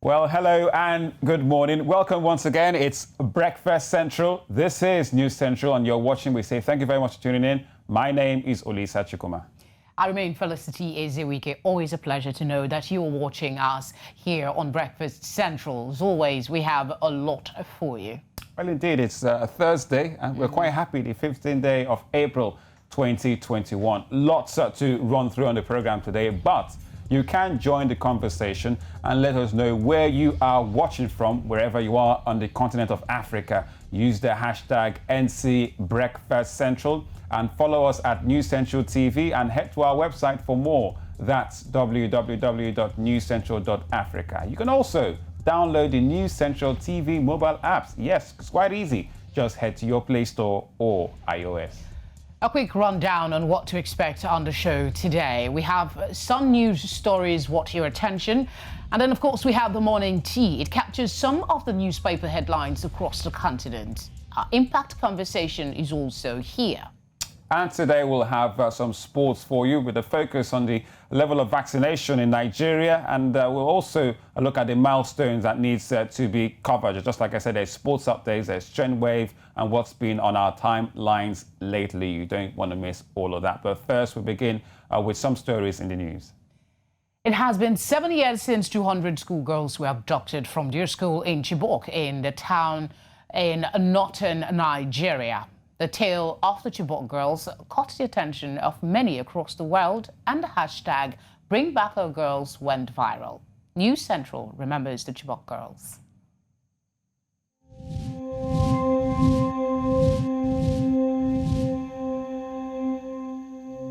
Well, hello and good morning. Welcome once again. It's Breakfast Central. This is News Central, and you're watching. We say thank you very much for tuning in. My name is Olisa Chikuma. I remain Felicity Ezewike. Always a pleasure to know that you're watching us here on Breakfast Central. As always, we have a lot for you. Well, indeed, it's a Thursday, and we're quite happy. The 15th day of April 2021. Lots to run through on the program today, but you can join the conversation and let us know where you are watching from, wherever you are on the continent of Africa. Use the hashtag #NCBreakfastCentral and follow us at News Central TV and head to our website for more. That's www.newscentral.africa. You can also download the News Central TV mobile apps. Yes, it's quite easy. Just head to your Play Store or iOS. A quick rundown on what to expect on the show today. We have some news stories what your attention, and then of course we have the morning tea. It captures some of the newspaper headlines across the continent. Our Impact conversation is also here. And today we'll have some sports for you with a focus on the level of vaccination in Nigeria, and we'll also look at the milestones that needs to be covered. Just like I said, there's sports updates, there's trend wave, and what's been on our timelines lately. You don't want to miss all of that. But first, we begin with some stories in the news. It has been 7 years since 200 schoolgirls were abducted from their school in Chibok in the town in northern Nigeria. The tale of the Chibok girls caught the attention of many across the world, and the hashtag #BringBackOurGirls went viral. News Central remembers the Chibok girls.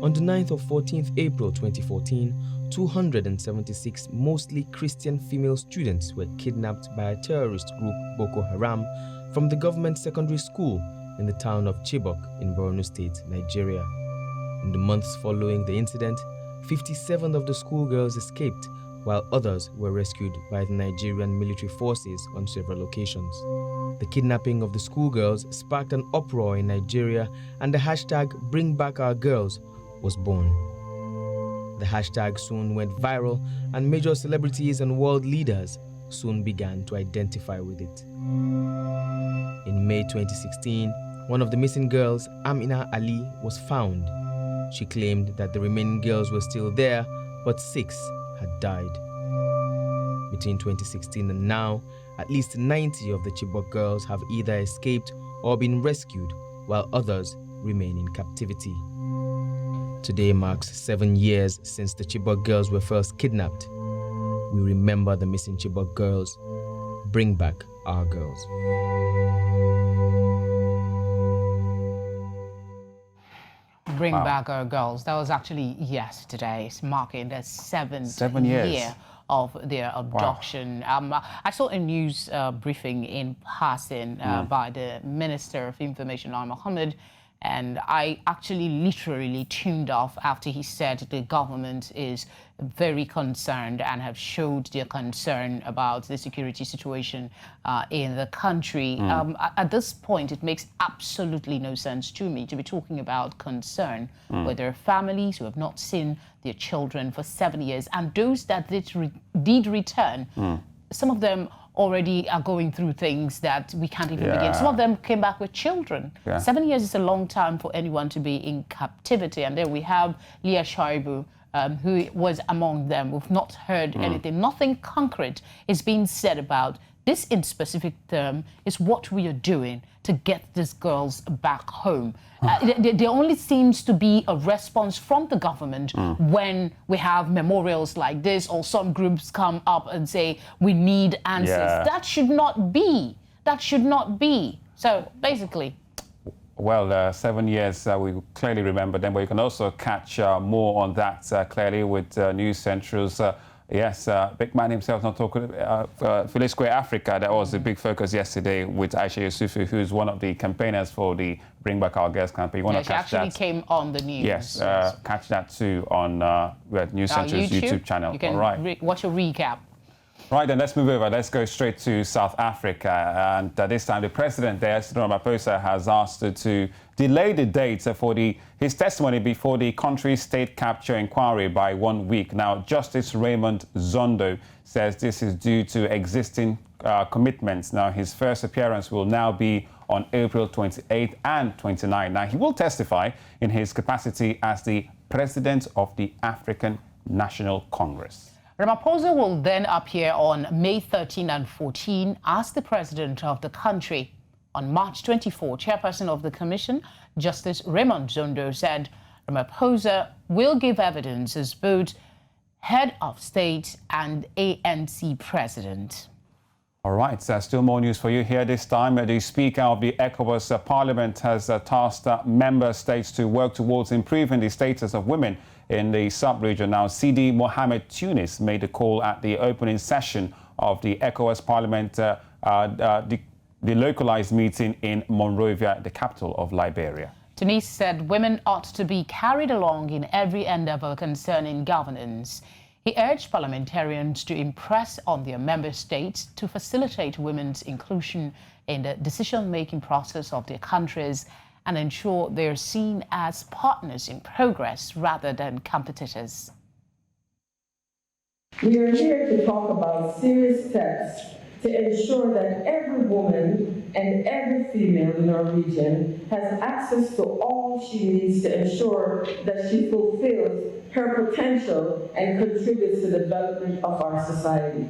On the 9th of 14th April 2014, 276 mostly Christian female students were kidnapped by a terrorist group, Boko Haram, from the government secondary school in the town of Chibok in Borno State, Nigeria. In the months following the incident, 57 of the schoolgirls escaped, while others were rescued by the Nigerian military forces on several occasions. The kidnapping of the schoolgirls sparked an uproar in Nigeria, and the hashtag #BringBackOurGirls was born. The hashtag soon went viral, and major celebrities and world leaders soon began to identify with it. In May 2016, one of the missing girls, Amina Ali, was found. She claimed that the remaining girls were still there, but 6 had died. Between 2016 and now, at least 90 of the Chibok girls have either escaped or been rescued, while others remain in captivity. Today marks 7 years since the Chibok girls were first kidnapped. We remember the missing Chibok girls. Bring back our girls. Bring back our girls. That was actually yesterday, marking the 7th year of their abduction. Wow. I saw a news briefing in passing by the Minister of Information, Lai Mohammed, and I actually literally tuned off after he said the government is very concerned and have showed their concern about the security situation in the country. At this point, it makes absolutely no sense to me to be talking about concern where there are families who have not seen their children for 7 years, and those that did return, some of them already are going through things that we can't even begin. Some of them came back with children. 7 years is a long time for anyone to be in captivity. And then we have Leah Shaibu, who was among them. We've not heard anything. Nothing concrete is being said about this in specific term is what we are doing to get these girls back home. There only seems to be a response from the government when we have memorials like this, or some groups come up and say, we need answers. That should not be. That should not be. So basically. Well, 7 years, we clearly remember them, but you can also catch more on that clearly with News Central's big man himself, not talking Phyllis Square Africa. That was the big focus yesterday with Aisha Yusufu, who's one of the campaigners for the Bring Back Our Girls campaign. You want to catch that? She actually came on the news. Yes, catch that too on News Central's YouTube channel. You can watch a recap. Right, then let's move over. Let's go straight to South Africa. And this time, the president there, Cyril Ramaphosa, has asked to delay the date for his testimony before the country's state capture inquiry by 1 week. Now, Justice Raymond Zondo says this is due to existing commitments. Now, his first appearance will now be on April 28th and 29th. Now, he will testify in his capacity as the president of the African National Congress. Ramaphosa will then appear on May 13 and 14 as the president of the country. On March 24, chairperson of the commission, Justice Raymond Zondo, said Ramaphosa will give evidence as both head of state and ANC president. All right, still more news for you here this time. The Speaker of the ECOWAS Parliament has tasked member states to work towards improving the status of women in the sub-region. Now, Sidi Mohamed Tunis made a call at the opening session of the ECOWAS Parliament, the localized meeting in Monrovia, the capital of Liberia. Tunis said women ought to be carried along in every endeavor concerning governance. He urged parliamentarians to impress on their member states to facilitate women's inclusion in the decision-making process of their countries and ensure they're seen as partners in progress rather than competitors. We are here to talk about serious steps to ensure that every woman and every female in our region has access to all she needs to ensure that she fulfills her potential and contributes to the development of our society.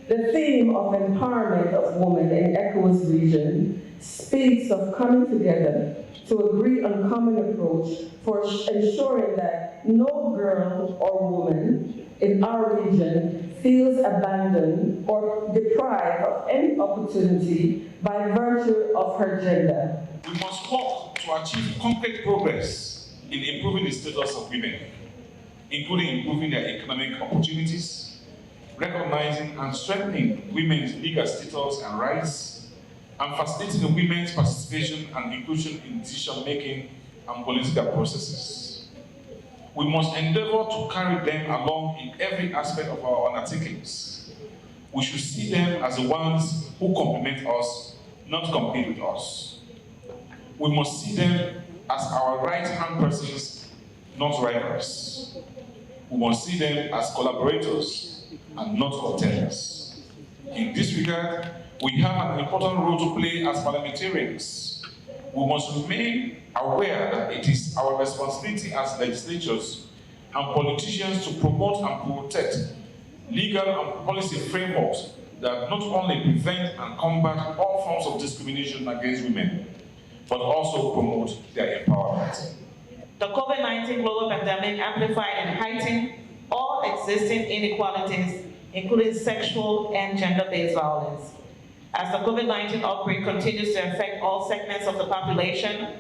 The theme of empowerment of women in ECOWAS region speaks of coming together to agree on common approach for ensuring that no girl or woman in our region feels abandoned or deprived of any opportunity by virtue of her gender. We must work to achieve concrete progress in improving the status of women, including improving their economic opportunities, recognizing and strengthening women's legal status and rights, and facilitating women's participation and inclusion in decision-making and political processes. We must endeavor to carry them along in every aspect of our undertakings. We should see them as the ones who complement us, not compete with us. We must see them as our right-hand persons, not rivals. We must see them as collaborators and not contenders. In this regard, we have an important role to play as parliamentarians. We must remain aware that it is our responsibility as legislators and politicians to promote and protect legal and policy frameworks that not only prevent and combat all forms of discrimination against women, but also promote their empowerment. The COVID-19 global pandemic amplified and heightened all existing inequalities, including sexual and gender-based violence. As the COVID-19 outbreak continues to affect all segments of the population,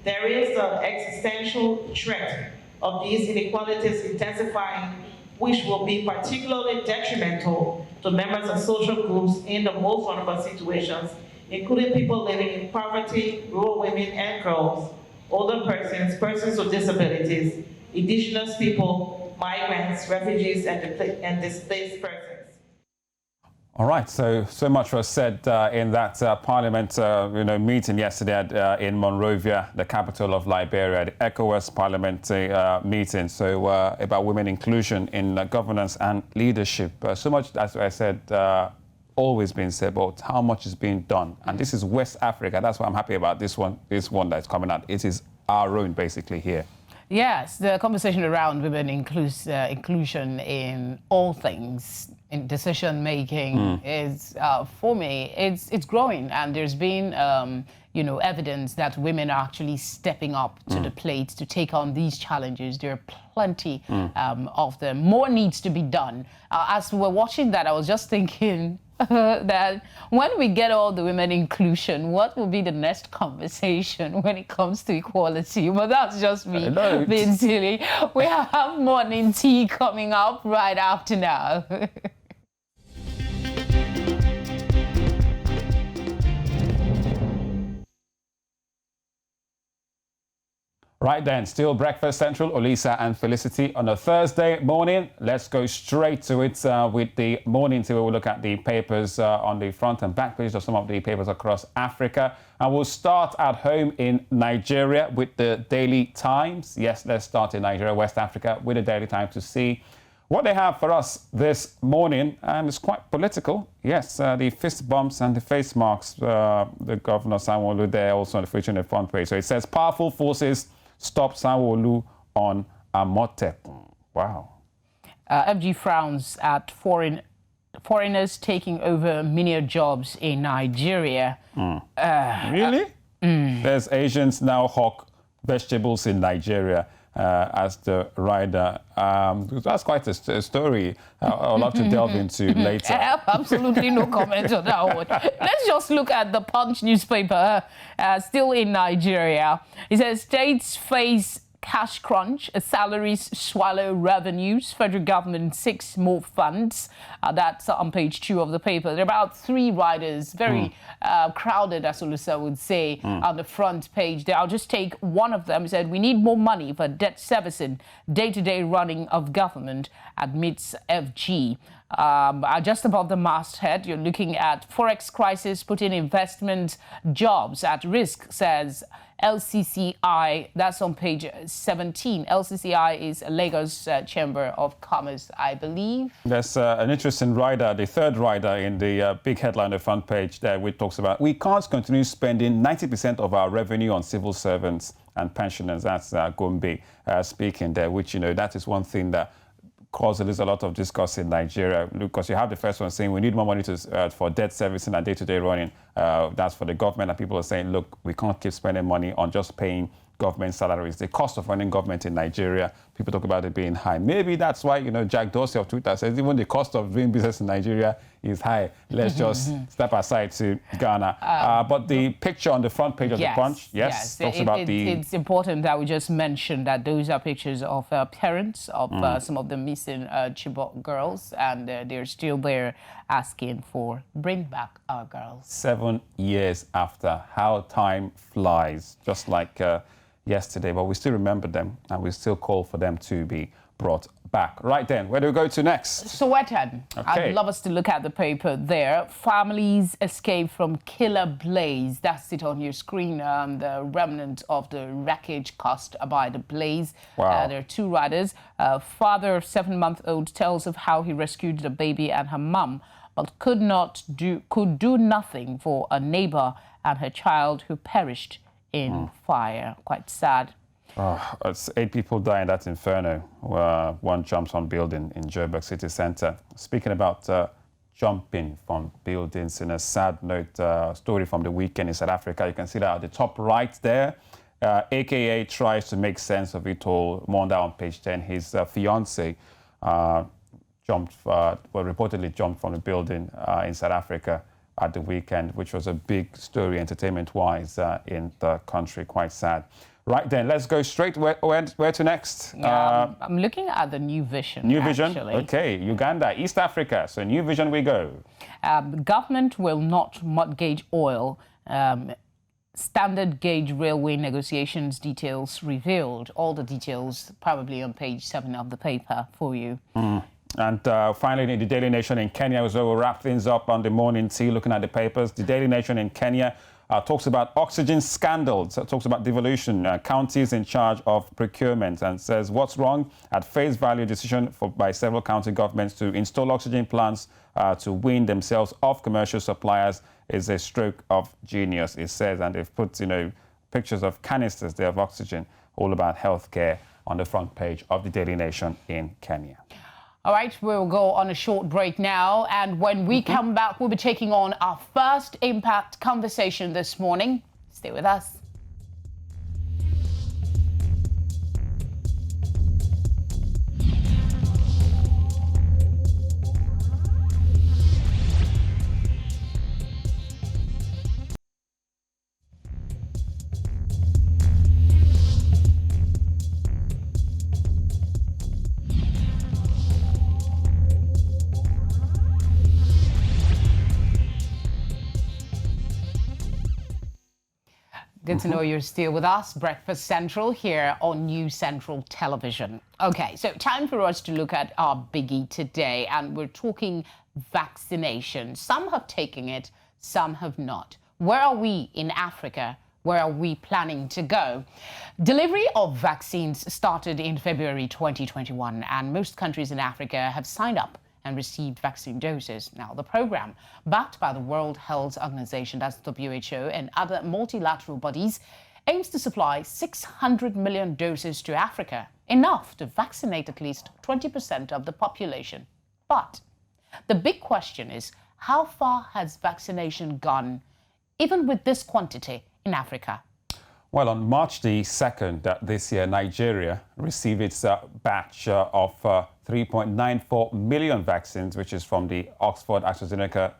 there is the existential threat of these inequalities intensifying, which will be particularly detrimental to members of social groups in the most vulnerable situations, including people living in poverty, rural women and girls, older persons, persons with disabilities, indigenous people, migrants, refugees, and displaced persons. All right, so much was said in that Parliament meeting yesterday in Monrovia, the capital of Liberia, the ECOWAS Parliament meeting. So about women inclusion in governance and leadership. So much, as I said, always been said about how much is being done. And this is West Africa. That's why I'm happy about this one that's coming out. It is our own, basically, here. Yes, the conversation around women inclusion in all things, in decision-making, is, for me, it's growing. And there's been, evidence that women are actually stepping up to the plate to take on these challenges. There are plenty of them. More needs to be done. As we were watching that, I was just thinking that when we get all the women inclusion, what will be the next conversation when it comes to equality? But that's just me being silly. We have morning tea coming up right after now. Right then, still Breakfast Central, Olisa and Felicity on a Thursday morning. Let's go straight to it with the morning tea, where we'll look at the papers on the front and back pages of some of the papers across Africa. And we'll start at home in Nigeria with the Daily Times. Yes, let's start in Nigeria, West Africa, with the Daily Times to see what they have for us this morning. And it's quite political. Yes, the fist bumps and the face marks, the Governor Sanwo-Olu there also featuring the front page. So it says, powerful forces stop Sanwo-Olu on Amotekun. Wow. FG frowns at foreigners taking over menial jobs in Nigeria. Really? There's Asians now hawk vegetables in Nigeria, as the rider. That's quite a story I'll have to delve into later. I have absolutely no comment on that one. Let's just look at the Punch newspaper, still in Nigeria. It says states face cash crunch, salaries swallow revenues, federal government seeks more funds. That's on page 2 of the paper. There are about 3 riders, very crowded, as Olisa would say, on the front page there. I'll just take one of them. It said, we need more money for debt servicing, day-to-day running of government, admits FG. Just above the masthead, you're looking at Forex crisis putting investment jobs at risk, says LCCI. That's on page 17. LCCI is Lagos Chamber of Commerce, I believe. There's an interesting rider, the third rider in the big headline on the front page there, which talks about we can't continue spending 90% of our revenue on civil servants and pensioners. That's Gombe speaking there, which, you know, that is one thing that causes a lot of discourse in Nigeria, because you have the first one saying we need more money for debt servicing and day-to-day running. That's for the government, and people are saying, look, we can't keep spending money on just paying government salaries. The cost of running government in Nigeria, people talk about it being high. Maybe that's why, you know, Jack Dorsey of Twitter says even the cost of doing business in Nigeria is high. Let's just step aside to Ghana. But the picture on the front page of the Punch, talks about It's important that we just mention that those are pictures of parents of some of the missing Chibok girls, and they're still there asking for bring back our girls. 7 years after. How time flies, just like yesterday, but we still remember them and we still call for them to be brought back. Right then, where do we go to next? Sowetan. Okay. I'd love us to look at the paper there. Families escape from killer blaze. That's it on your screen. The remnant of the wreckage caused by the blaze. Wow. There are 2 riders. Father of 7-month-old tells of how he rescued the baby and her mum, but could do nothing for a neighbor and her child who perished in fire. Quite sad. It's 8 people die in that inferno. One jumps on building in Joburg city centre. Speaking about jumping from buildings, in a sad note, story from the weekend in South Africa. You can see that at the top right there. AKA tries to make sense of it all. More on that on page 10. His fiance reportedly jumped from a building in South Africa at the weekend, which was a big story entertainment-wise in the country. Quite sad. Right then, let's go straight. Where to next? I'm looking at the New Vision. New Vision? Actually. Okay, Uganda, East Africa. So New Vision we go. Government will not mortgage oil. Standard gauge railway negotiations details revealed. All the details probably on page 7 of the paper for you. And finally, in the Daily Nation in Kenya, as well, we'll wrap things up on the morning tea, looking at the papers. The Daily Nation in Kenya talks about oxygen scandals, talks about devolution, counties in charge of procurement, and says what's wrong at face value decision by several county governments to install oxygen plants to wean themselves off commercial suppliers is a stroke of genius, it says. And they've put, you know, pictures of canisters there of oxygen, all about healthcare, on the front page of the Daily Nation in Kenya. All right, we'll go on a short break now. And when we come back, we'll be taking on our first Impact conversation this morning. Stay with us. Good to know you're still with us. Breakfast Central here on New Central Television. Okay, so time for us to look at our biggie today, and we're talking vaccination. Some have taken it, some have not. Where are we in Africa? Where are we planning to go? Delivery of vaccines started in February 2021, and most countries in Africa have signed up and received vaccine doses. Now, the program, backed by the World Health Organization, that's WHO, and other multilateral bodies, aims to supply 600 million doses to Africa, enough to vaccinate at least 20% of the population. But the big question is, how far has vaccination gone, even with this quantity in Africa? Well, on March the 2nd this year, Nigeria received its batch of 3.94 million vaccines, which is from the Oxford AstraZeneca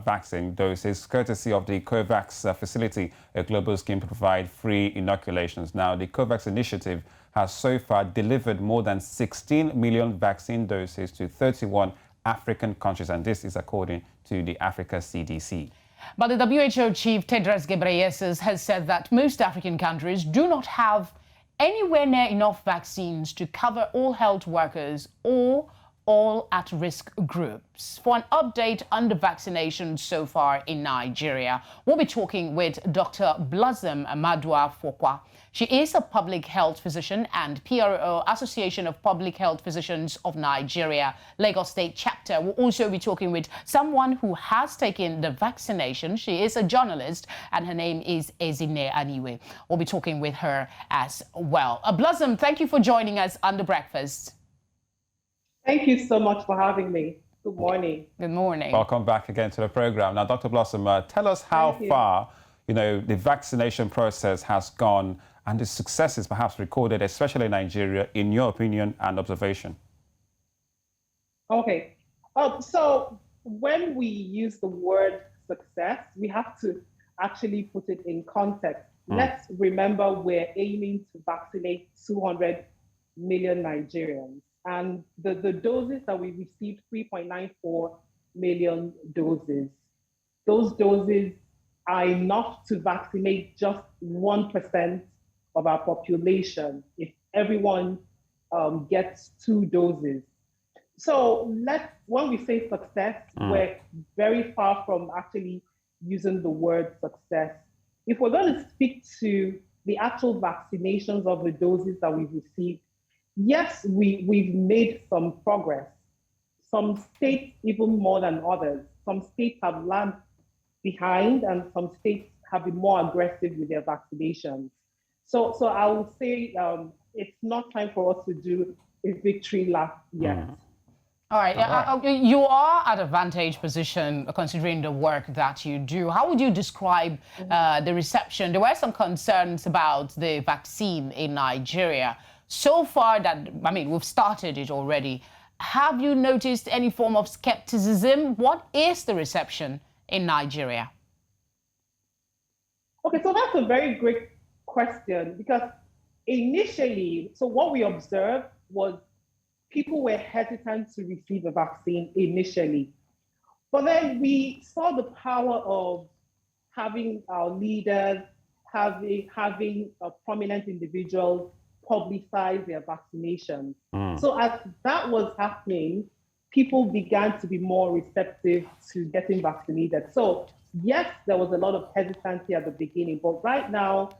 vaccine doses, courtesy of the COVAX facility, a global scheme to provide free inoculations. Now, the COVAX initiative has so far delivered more than 16 million vaccine doses to 31 African countries, and this is according to the Africa CDC. But the WHO chief Tedros Ghebreyesus has said that most African countries do not have anywhere near enough vaccines to cover all health workers or all at-risk groups. For an update on the vaccination so far in Nigeria, we'll be talking with Dr. Blossom Amadua Fokwa. She is a public health physician and PRO, Association of Public Health Physicians of Nigeria, Lagos State chapter. We'll also be talking with someone who has taken the vaccination. She is a journalist and her name is Ezine Aniwe. We'll be talking with her as well. Blossom, thank you for joining us on The Breakfast. Thank you so much for having me. Good morning. Good morning. Welcome back again to the program. Now, Dr. Blossom, tell us how far, the vaccination process has gone and the successes perhaps recorded, especially in Nigeria, in your opinion and observation. Okay. So when we use the word success, we have to actually put it in context. Let's remember we're aiming to vaccinate 200 million Nigerians. And the doses that we received, 3.94 million doses. Those doses are enough to vaccinate just 1% of our population if everyone gets 2 doses. So when we say success, we're very far from actually using the word success. If we're going to speak to the actual vaccinations of the doses that we've received, yes, we've made some progress. Some states even more than others. Some states have lagged behind and some states have been more aggressive with their vaccinations. So I would say it's not time for us to do a victory lap yet. All right. You are at a vantage position considering the work that you do. How would you describe the reception? There were some concerns about the vaccine in Nigeria. So far we've started it already. Have you noticed any form of skepticism? What is the reception in Nigeria? Okay, so that's a very great question, because initially, so what we observed was people were hesitant to receive a vaccine initially. But then we saw the power of having our leaders, having prominent individuals publicize their vaccinations. So as that was happening, people began to be more receptive to getting vaccinated. So yes, there was a lot of hesitancy at the beginning, but right now,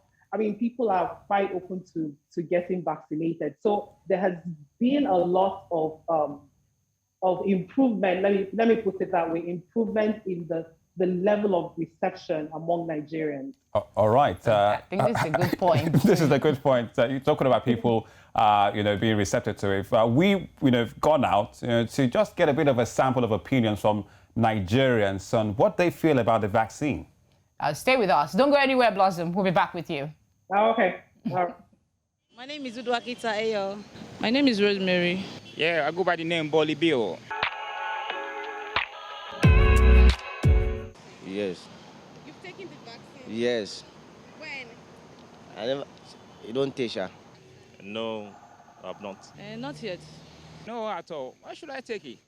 people are quite open to getting vaccinated. So there has been a lot of improvement. Let me put it that way: improvement in the level of reception among Nigerians. All right. I think this is a good point. This is a good point. You're talking about people, being receptive to it. We've gone out, to just get a bit of a sample of opinions from Nigerians on what they feel about the vaccine. Stay with us. Don't go anywhere, Blossom. We'll be back with you. Okay. My name is Uduakita Ayo. My name is Rosemary. Yeah, I go by the name Bolly Bill. Yes. You've taken the vaccine? Yes. When? You don't take her? No, I've not. Not yet. No, at all. Why should I take it?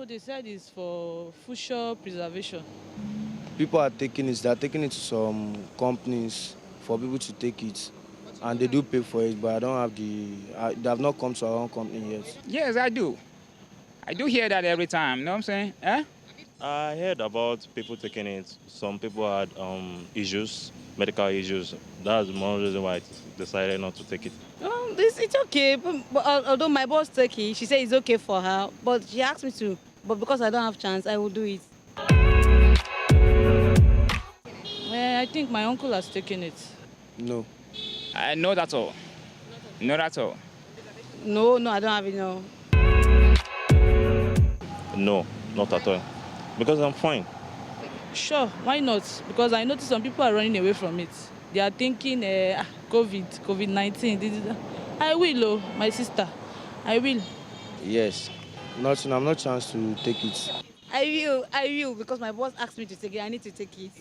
No, they said it's for future preservation. People are taking it. They're taking it to some companies for people to take it, and they do pay for it. But I don't have they have not come to our own company yet. Yes, I do. I do hear that every time. You know what I'm saying? Eh? I heard about people taking it. Some people had issues, medical issues. That's one reason why I decided not to take it. It's okay. But although my boss took it, she said it's okay for her. But she asked me to. But because I don't have chance, I will do it. I think my uncle has taken it. No. Not at all. Not at all. No, I don't have it, no. No, not at all. Because I'm fine. Sure, why not? Because I noticed some people are running away from it. They are thinking, COVID-19. I will, my sister. I will. Yes. Nothing. I'm not chance to take it. I will, because my boss asked me to take it. I need to take it.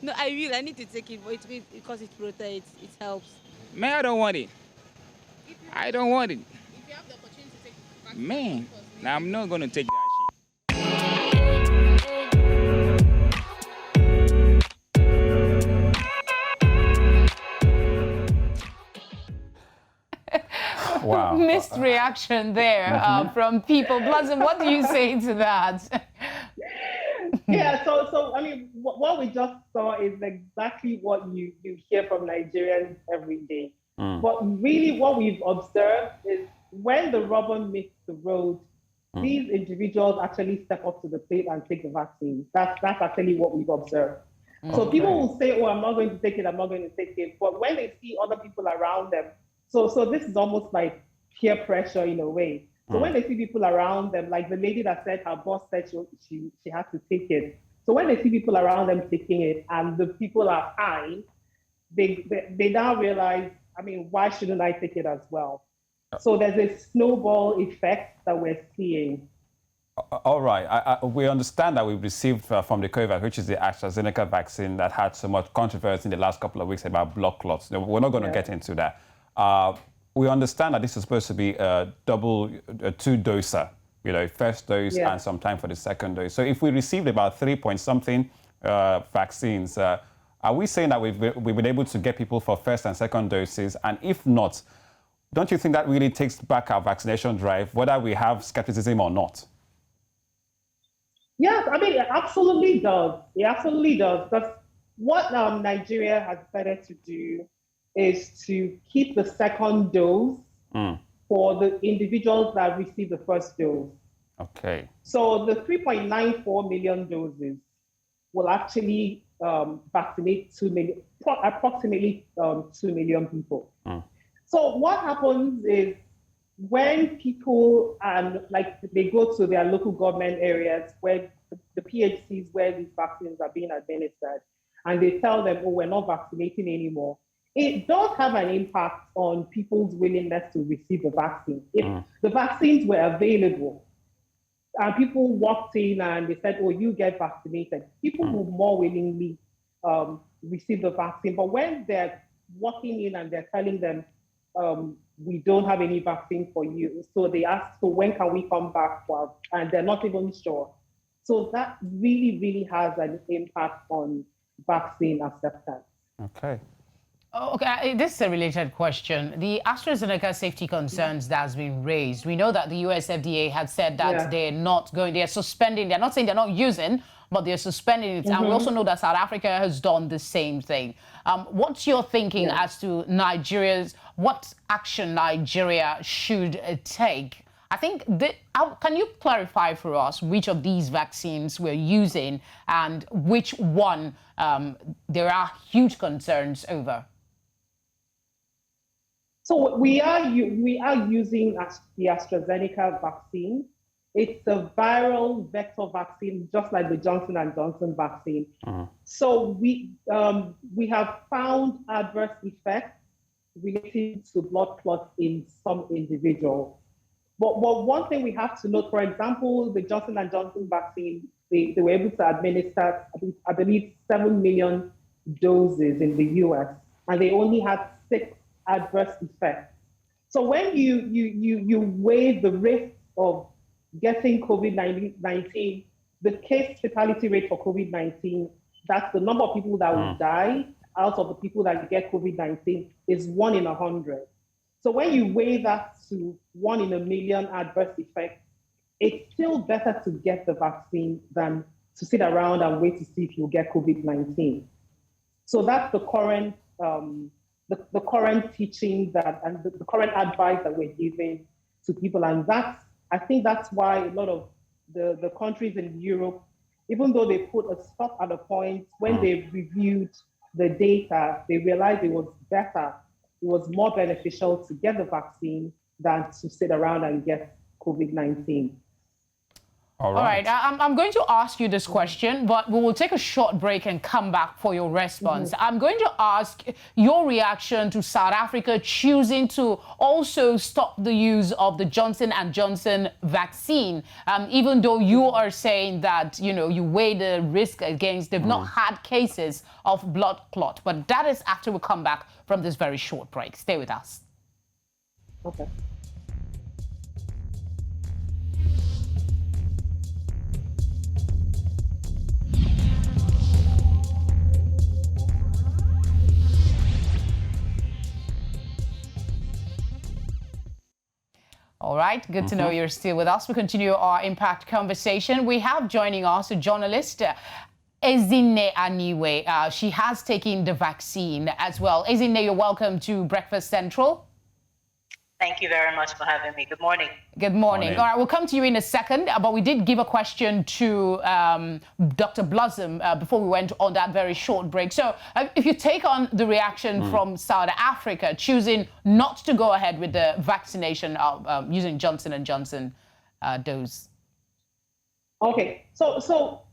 No, I need to take it, but because it protects, it helps. Man, I don't want it. I don't want it. Man, now I'm not going to take that shit. Wow. Mixed reaction there from people. Blossom, what do you say to that? Yeah, so I mean, what we just saw is exactly what you hear from Nigerians every day. But really what we've observed is when the rubber meets the road, these individuals actually step up to the plate and take the vaccine. That's actually what we've observed. So people will say, oh, I'm not going to take it, I'm not going to take it. But when they see other people around them, so this is almost like peer pressure in a way. So when they see people around them, like the lady that said her boss said she had to take it. So when they see people around them taking it and the people are fine, they now realize, I mean, why shouldn't I take it as well? So there's a snowball effect that we're seeing. All right. We understand that we've received from the COVID, which is the AstraZeneca vaccine that had so much controversy in the last couple of weeks about blood clots. No, we're not going to get into that. We understand that this is supposed to be a two-doser, first dose and some time for the second dose. So if we received about 3-point-something vaccines, are we saying that we've been able to get people for first and second doses? And if not, don't you think that really takes back our vaccination drive, whether we have skepticism or not? Yes, I mean, it absolutely does. It absolutely does. Because what Nigeria has decided to do is to keep the second dose for the individuals that receive the first dose. Okay. So the 3.94 million doses will actually vaccinate approximately 2 million people. So what happens is when people they go to their local government areas where the PHCs where these vaccines are being administered, and they tell them, oh, we're not vaccinating anymore, it does have an impact on people's willingness to receive the vaccine. If the vaccines were available and people walked in and they said, oh, you get vaccinated, people will more willingly receive the vaccine. But when they're walking in and they're telling them, we don't have any vaccine for you, so they ask, so when can we come back? And they're not even sure. So that really, really has an impact on vaccine acceptance. Okay. Okay, this is a related question. The AstraZeneca safety concerns that has been raised. We know that the US FDA had said that they're suspending, they're not saying they're not using, but they're suspending it. And we also know that South Africa has done the same thing. What's your thinking as to what action Nigeria should take? I think, can you clarify for us which of these vaccines we're using and which one there are huge concerns over? So we are using the AstraZeneca vaccine. It's a viral vector vaccine, just like the Johnson & Johnson vaccine. So we have found adverse effects related to blood clots in some individuals. But one thing we have to note, for example, the Johnson & Johnson vaccine, they were able to administer, I believe, 7 million doses in the US, and they only had 6 adverse effects. So when you weigh the risk of getting COVID-19, the case fatality rate for COVID-19, that's the number of people that will die out of the people that get COVID-19 is 1 in 100. So when you weigh that to 1 in a million adverse effects, it's still better to get the vaccine than to sit around and wait to see if you'll get COVID-19. So that's the current the current teaching that and the current advice that we're giving to people. And I think that's why a lot of the countries in Europe, even though they put a stop at a point when they reviewed the data, they realized it was better, it was more beneficial to get the vaccine than to sit around and get COVID-19. All right. I'm going to ask you this question, but we will take a short break and come back for your response. I'm going to ask your reaction to South Africa choosing to also stop the use of the Johnson & Johnson vaccine, even though you are saying that, you weigh the risk against, they've not had cases of blood clot. But that is after we come back from this very short break. Stay with us. Okay. All right, good to know you're still with us. We continue our Impact conversation. We have joining us a journalist, Ezinne Aniwe. She has taken the vaccine as well. Ezinne, you're welcome to Breakfast Central. Thank you very much for having me. Good morning. Good morning. All right, we'll come to you in a second, but we did give a question to Dr. Blossom before we went on that very short break. So if you take on the reaction from South Africa, choosing not to go ahead with the vaccination of using Johnson & Johnson dose. Okay, so South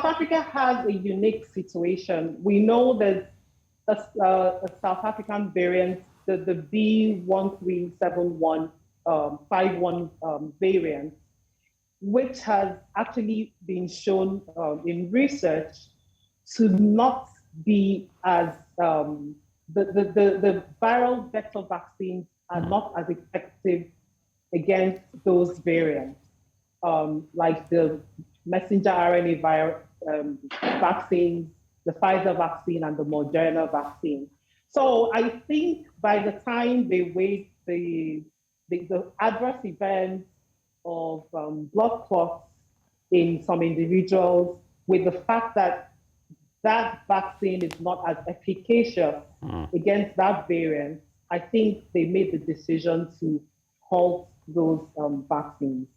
Africa has a unique situation. We know there's a South African variant, the B1371 51 variant, which has actually been shown in research to not be as the viral vector vaccines are not as effective against those variants, like the messenger RNA vaccines, the Pfizer vaccine, and the Moderna vaccine. So I think by the time they weighed the adverse events of blood clots in some individuals with the fact that that vaccine is not as efficacious against that variant, I think they made the decision to halt those vaccines.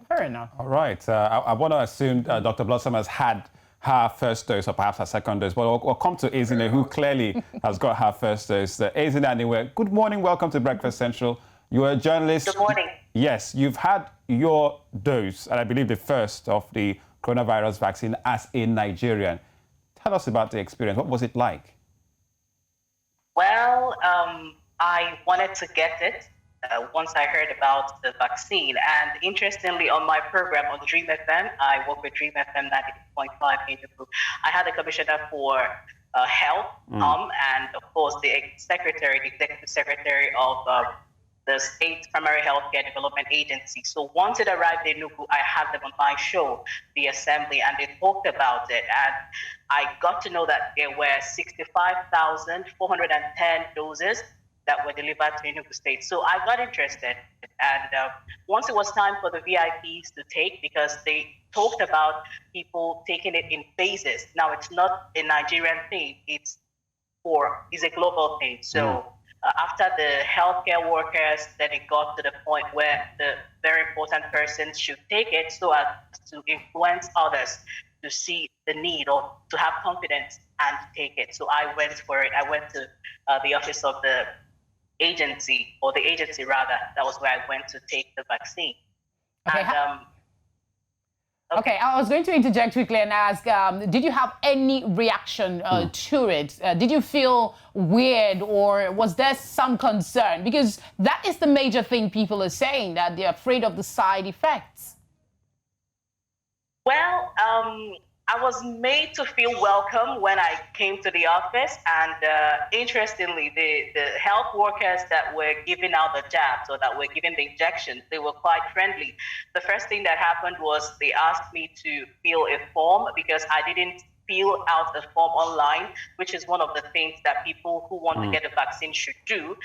Fair enough. All right. I want to assume Dr. Blossom has had her first dose or perhaps her second dose, but we'll come to Ezinne, who clearly has got her first dose. Ezinne, anyway, good morning. Welcome to Breakfast Central. You're a journalist. Good morning. Yes, you've had your dose, and I believe the first of the coronavirus vaccine as a Nigerian. Tell us about the experience. What was it like? Well, I wanted to get it once I heard about the vaccine. And interestingly, on my program on Dream FM, I work with Dream FM 90.5 in the group. I had a commissioner for health, and of course the executive secretary of the State Primary Healthcare Development Agency. So once it arrived in Enugu, I had them on my show, The Assembly, and they talked about it. And I got to know that there were 65,410 doses that were delivered to Enugu State. So I got interested. And once it was time for the VIPs to take, because they talked about people taking it in phases. Now, it's not a Nigerian thing, it's a global thing. So after the healthcare workers, then it got to the point where the very important persons should take it so as to influence others to see the need or to have confidence and take it. So I went for it. I went to the office of the agency, or the agency rather. That was where I went to take the vaccine. Okay. And, Okay, I was going to interject quickly and ask, did you have any reaction to it? Did you feel weird, or was there some concern? Because that is the major thing people are saying, that they're afraid of the side effects. Well, I was made to feel welcome when I came to the office, and interestingly, the health workers that were giving out the jabs or that were giving the injections, they were quite friendly. The first thing that happened was they asked me to fill a form because I didn't fill out the form online, which is one of the things that people who want to get the vaccine should do.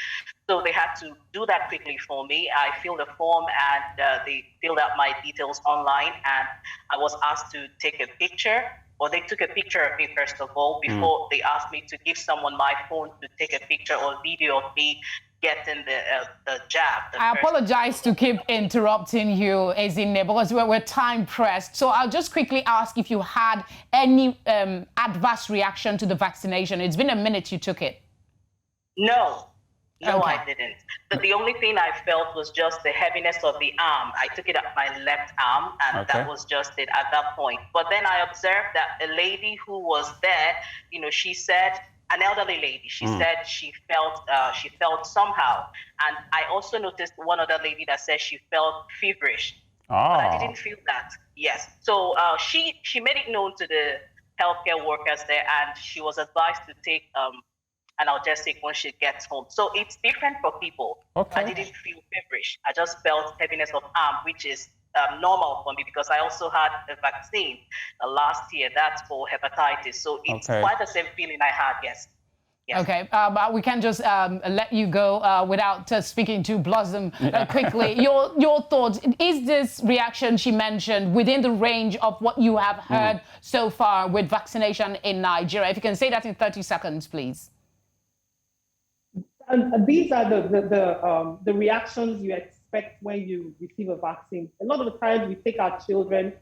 So they had to do that quickly for me. I filled the form and they filled out my details online, and I was asked to take a picture, or they took a picture of me first of all before they asked me to give someone my phone to take a picture or video of me getting the jab. I apologize to keep interrupting you, Ezinne, because we're time pressed. So I'll just quickly ask if you had any adverse reaction to the vaccination. It's been a minute you took it. No, Okay. I didn't. The only thing I felt was just the heaviness of the arm. I took it at my left arm, and that was just it at that point. But then I observed that a lady who was there, she said, an elderly lady, she said she felt somehow. And I also noticed one other lady that said she felt feverish. But I didn't feel that. Yes. So she made it known to the healthcare workers there, and she was advised to take analgesic when she gets home. So it's different for people. Okay. I didn't feel feverish. I just felt heaviness of arm, which is normal for me because I also had a vaccine last year. That's for hepatitis. So it's quite the same feeling I had, yes. Yes. Okay, but we can just let you go without speaking to Blossom quickly. Your thoughts, is this reaction she mentioned within the range of what you have heard so far with vaccination in Nigeria? If you can say that in 30 seconds, please. And these are the reactions you expect when you receive a vaccine. A lot of the times we take our children,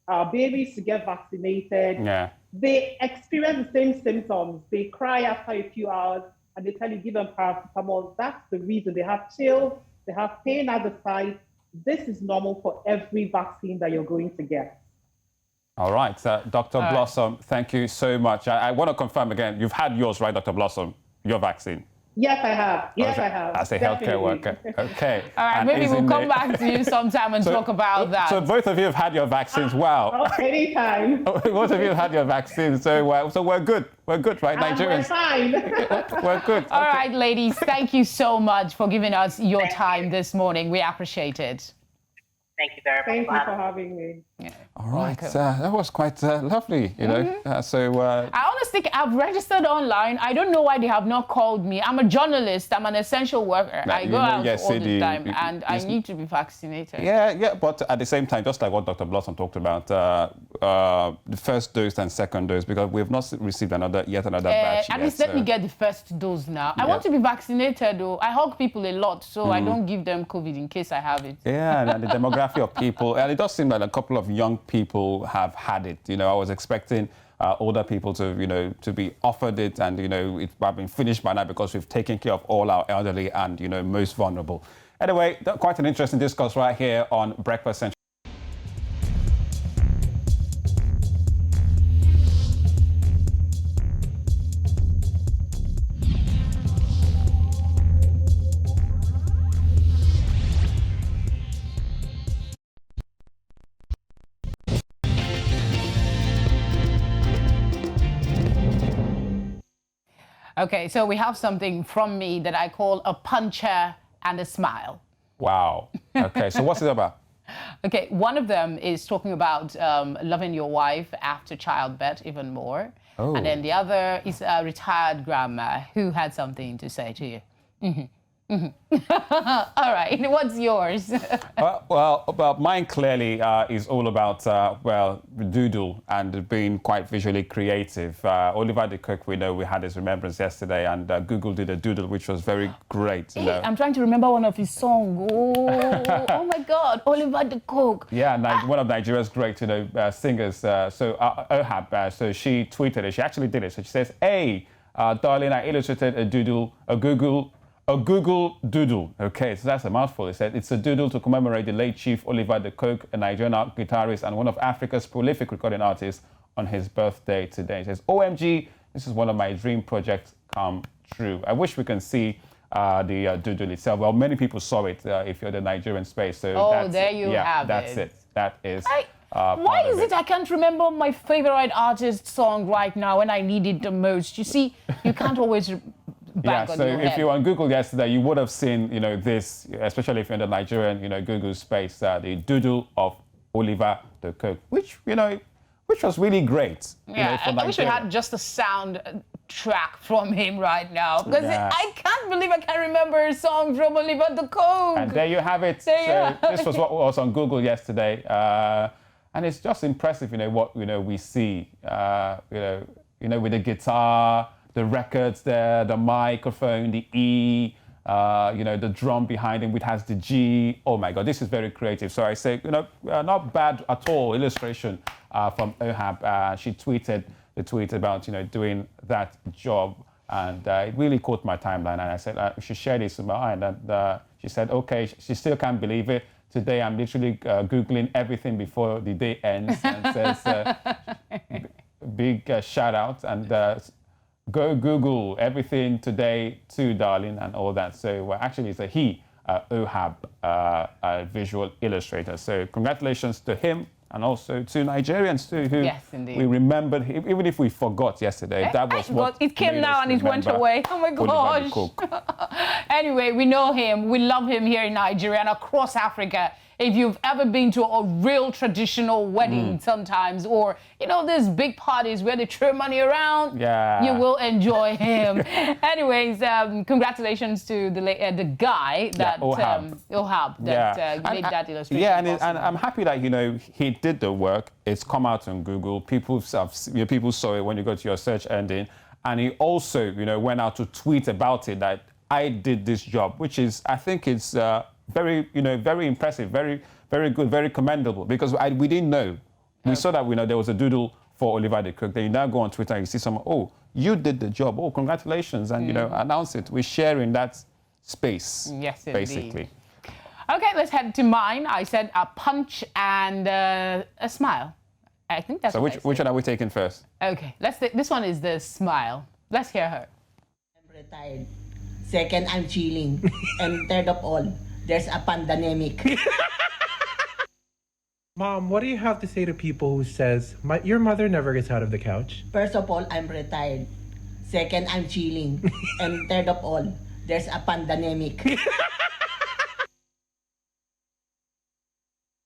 our babies to get vaccinated. Yeah. They experience the same symptoms. They cry after a few hours and they tell you, give them paracetamol. That's the reason. They have chills, they have pain at the site. This is normal for every vaccine that you're going to get. All right, Dr. Blossom, thank you so much. I want to confirm again, you've had yours, right, Dr. Blossom, your vaccine? Yes, I have. Yes, I have. As a healthcare worker. Okay. All right, maybe we'll come back to you sometime and talk about that. So both of you have had your vaccines. Wow. Anytime. Both of you have had your vaccines. So we're good. We're good, right, Nigerians? We're fine. We're good. All right, ladies, thank you so much for giving us your time this morning. We appreciate it. Thank you very much. Thank you for having me. Yeah. All right, that was quite lovely, you know. I honestly, I've registered online. I don't know why they have not called me. I'm a journalist. I'm an essential worker. I go out all the time, and I need to be vaccinated. Yeah, but at the same time, just like what Dr. Blossom talked about, the first dose and second dose, because we've not received yet another batch. At least let me get the first dose now. I want to be vaccinated, though. I hug people a lot, so I don't give them COVID in case I have it. Yeah, and the demographic of people, and it does seem like a couple of young people have had it. You know, I was expecting older people to, to be offered it, and it's been finished by now because we've taken care of all our elderly and most vulnerable. Anyway, quite an interesting discourse right here on Breakfast Central. Okay, so we have something from me that I call a puncher and a smile. Wow. Okay, so what's it about? Okay, one of them is talking about loving your wife after childbirth even more. Oh. And then the other is a retired grandma who had something to say to you. All right, what's yours? well, mine clearly is all about, doodle and being quite visually creative. Oliver the Cook, we know we had his remembrance yesterday, and Google did a doodle, which was very great. Hey, I'm trying to remember one of his songs. Oh my God, Oliver the Cook. Yeah, one of Nigeria's great, singers. So Ohab, so she tweeted it. She actually did it. So she says, "Hey, darling, I illustrated a doodle, a Google doodle." Okay, so that's a mouthful. It said it's a doodle to commemorate the late Chief Oliver de Cook, a Nigerian guitarist and one of Africa's prolific recording artists, on his birthday today. It says, "OMG, this is one of my dream projects come true." I wish we can see the doodle itself. Well, many people saw it if you're the Nigerian space. So there you have it. That's it. That is Why is it I can't remember my favorite artist's song right now when I need it the most? You see, you can't always bang on so your head. if you were on Google yesterday, you would have seen, this, especially if you're in the Nigerian, Google space, the doodle of Oliver the Cook, which was really great. Yeah, for I wish we Nigeria. had just a sound track from him right now, because Yeah. I can't believe I can remember a song from Oliver the Cook. And there you have it. This was what was on Google yesterday, and it's just impressive, what we see, with the guitar, the records there, the microphone, the E, the drum behind him, which has the G. Oh my God, this is very creative. So I say, not bad at all illustration from Ohab. She tweeted the tweet about, doing that job. And it really caught my timeline. And I said, she shared this with my and she said, okay, she still can't believe it. Today, I'm literally Googling everything before the day ends, and says, big shout out, and go Google everything today too, darling, and all that. So actually, it's a he, Ohab, a visual illustrator. So congratulations to him, and also to Nigerians too, who we remembered, even if we forgot yesterday. That was what it came now and it went away. Oh my gosh. Anyway, we know him. We love him here in Nigeria and across Africa. If you've ever been to a real traditional wedding sometimes, or, these big parties where they throw money around, you will enjoy him. Anyways, congratulations to the guy that, Ohab, that made that illustration possible. And I'm happy that, he did the work. It's come out on Google. People saw it when you go to your search engine. And he also, went out to tweet about it, that I did this job, which is, I think it's very, very impressive, very, very good, very commendable, because we didn't know. We saw that, there was a doodle for Oliver the Cook. Then you now go on Twitter and you see someone, oh, you did the job. Oh, congratulations. And, announce it. We're sharing that space, basically. Okay, let's head to mine. I said a punch and a smile. I think that's which one are we taking first? Okay, this one is the smile. Let's hear her. I'm retired. Second, I'm chilling. And third of all, there's a pandemic. Mom, what do you have to say to people who says, your mother never gets out of the couch? First of all, I'm retired. Second, I'm chilling. And third of all, there's a pandemic.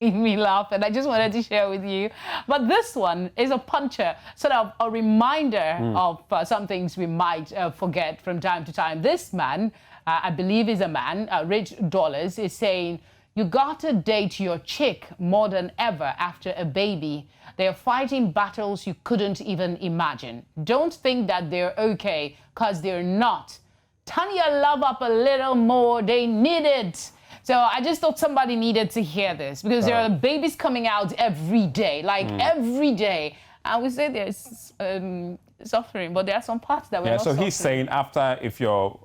Made me laugh, and I just wanted to share with you. But this one is a puncher, sort of a reminder of some things we might forget from time to time. This man, I believe is a man, Rich Dollars, is saying, you gotta date your chick more than ever after a baby. They're fighting battles you couldn't even imagine. Don't think that they're okay, because they're not. Turn your love up a little more, they need it. So I just thought somebody needed to hear this, because there are babies coming out every day, every day. And we say there's suffering, but there are some parts that we're not suffering. He's saying if your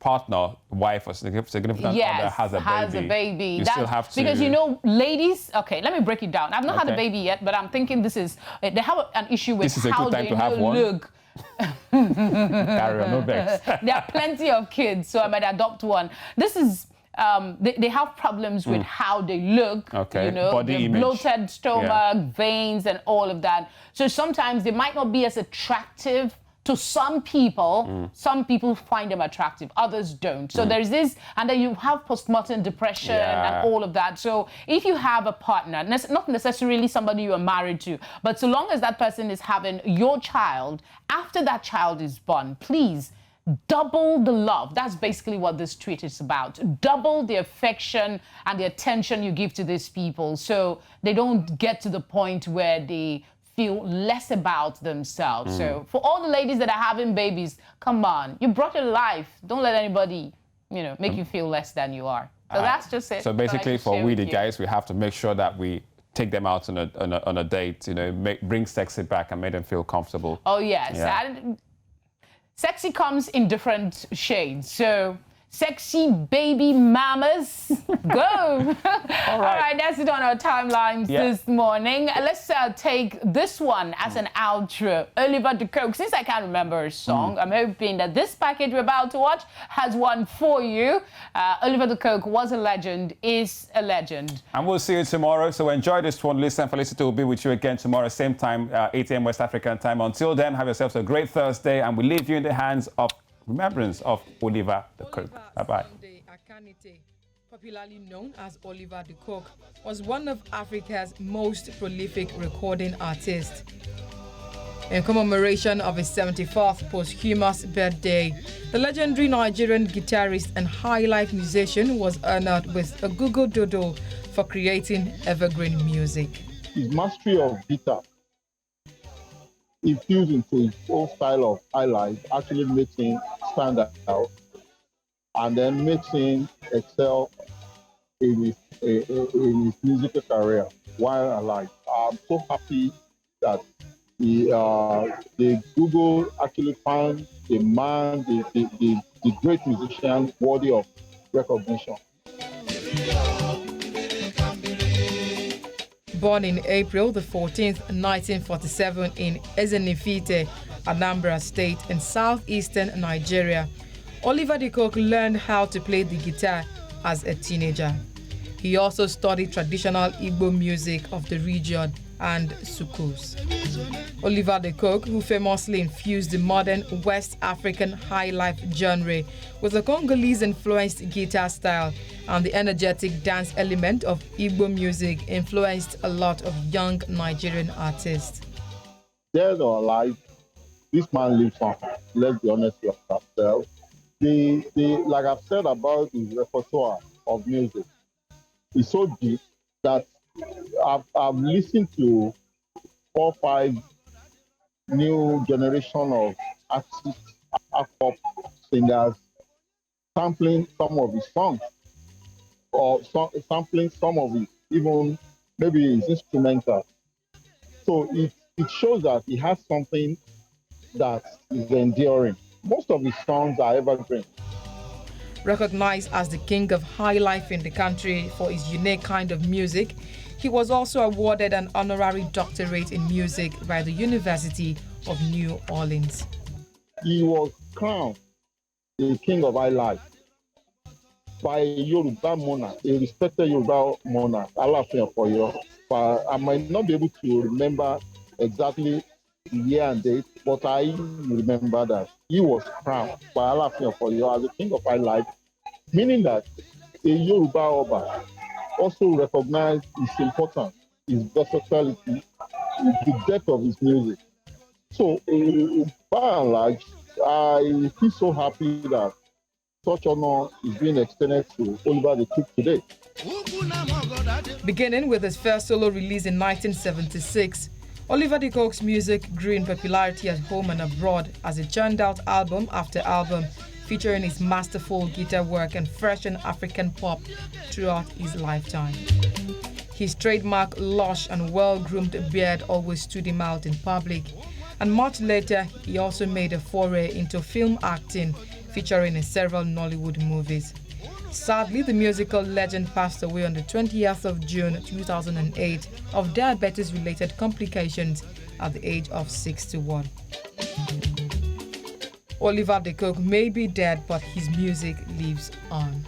partner, wife, or significant other has a baby, you still have to... Because, ladies... Okay, let me break it down. I've not had a baby yet, but I'm thinking they have an issue with how they look. Carry on, no vex. There are plenty of kids, so I might adopt one. This is... they have problems with how they look, body image, bloated stomach, veins, and all of that. So sometimes they might not be as attractive to some people. Some people find them attractive, others don't. So there's this, and then you have postmortem depression and all of that. So if you have a partner, not necessarily somebody you are married to, but so long as that person is having your child, after that child is born, please, double the love. That's basically what this tweet is about. Double the affection and the attention you give to these people, so they don't get to the point where they feel less about themselves. So for all the ladies that are having babies, come on, you brought a life. Don't let anybody, make you feel less than you are. So that's just it. So basically, for we the guys, we have to make sure that we take them out on a date. Bring sexy back and make them feel comfortable. Oh yes. Yeah. Sexy comes in different shades. So Sexy baby mamas, go. All right, that's it on our timelines this morning. Let's take this one as an outro. Oliver De Coke, since I can't remember a song, I'm hoping that this package we're about to watch has one for you. Oliver De Coke was a legend, is a legend. And we'll see you tomorrow. So enjoy this one. Listen, Felicity will be with you again tomorrow, same time, 8 a.m. West African time. Until then, have yourselves a great Thursday, and we leave you in the hands of remembrance of Oliver De Coke. Bye-bye. Popularly known as Oliver De Coke, was one of Africa's most prolific recording artists. In commemoration of his 74th posthumous birthday, the legendary Nigerian guitarist and high-life musician was honored with a Google Doodle for creating evergreen music. His mastery of guitar, infused into his own style of highlife, actually makes him stand out and then makes him excel in his musical career while alive. I'm so happy that the Google actually found the man, the great musician worthy of recognition. Born in April the 14th, 1947 in Ezenifite, Anambra State in southeastern Nigeria, Oliver De Coke learned how to play the guitar as a teenager. He also studied traditional Igbo music of the region and sukus. Oliver De Coke, who famously infused the modern West African high-life genre with a Congolese-influenced guitar style and the energetic dance element of Igbo music, influenced a lot of young Nigerian artists. Dead or alive, this man lives on. Let's be honest with ourselves. Like I've said about his repertoire of music, it's so deep that I've listened to 4 or 5 new generation of artists, pop singers, sampling some of his songs, or sampling some of his, even maybe his instrumental. So it shows that he has something that is enduring. Most of his songs are evergreen. Recognized as the king of high life in the country for his unique kind of music, he was also awarded an honorary doctorate in music by the University of New Orleans. He was crowned the king of high life by a Yoruba monarch, a respected Yoruba monarch, Alaafin of Oyo. I might not be able to remember exactly the year and date, but I remember that he was crowned by Alaafin of Oyo as the king of high life, meaning that a Yoruba Oba also recognized his importance, his versatility, the depth of his music. So, by and large, I feel so happy that such honor is being extended to Oliver De Coke today. Beginning with his first solo release in 1976, Oliver De Coke's music grew in popularity at home and abroad as he churned out album after album, featuring his masterful guitar work and fresh and African pop throughout his lifetime. His trademark lush and well-groomed beard always stood him out in public, and much later he also made a foray into film acting, featuring in several Nollywood movies. Sadly, the musical legend passed away on the 20th of June 2008 of diabetes-related complications at the age of 61. Oliver De Coke may be dead, but his music lives on.